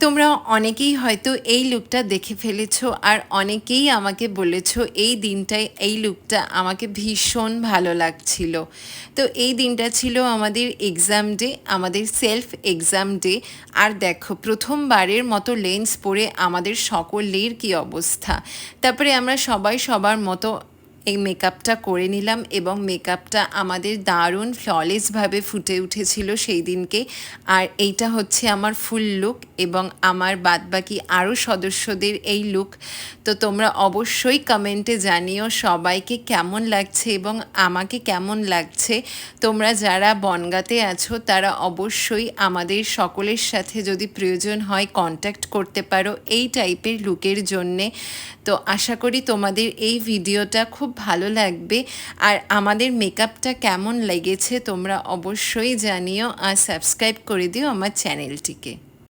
তোমরা অনেকেই হয়তো এই লুকটা দেখে ফেলেছো আর অনেকেই আমাকে বলেছো এই দিনটায় এই লুকটা আমাকে ভীষণ ভালো লাগছিল। তো এই দিনটা ছিল আমাদের এক্সাম ডে, আমাদের সেলফ এক্সাম ডে। আর দেখো প্রথমবারের মতো লেন্স পরে আমাদের সকলের কি অবস্থা। তারপরে আমরা সবাই সবার মতো এই মেকআপটা করে নিলাম এবং মেকআপটা আমাদের দারুণ ফ্ললেসভাবে ফুটে উঠেছিল সেই দিনকে। আর এইটা হচ্ছে আমার ফুল লুক এবং আমার বাদবাকি আরও সদস্যদের এই লুক। তো তোমরা অবশ্যই কমেন্টে জানিও সবাইকে কেমন লাগছে এবং আমাকে কেমন লাগছে। তোমরা যারা বনগাঁতে আছো তারা অবশ্যই আমাদের সকলের সাথে যদি প্রয়োজন হয় কন্ট্যাক্ট করতে পারো এই টাইপের লুকের জন্যে। তো আশা করি তোমাদের এই ভিডিওটা খুব ভালো লাগবে আর আমাদের মেকআপটা কেমন লেগেছে তোমরা অবশ্যই জানিও আর সাবস্ক্রাইব করে দিও আমার চ্যানেলটিকে।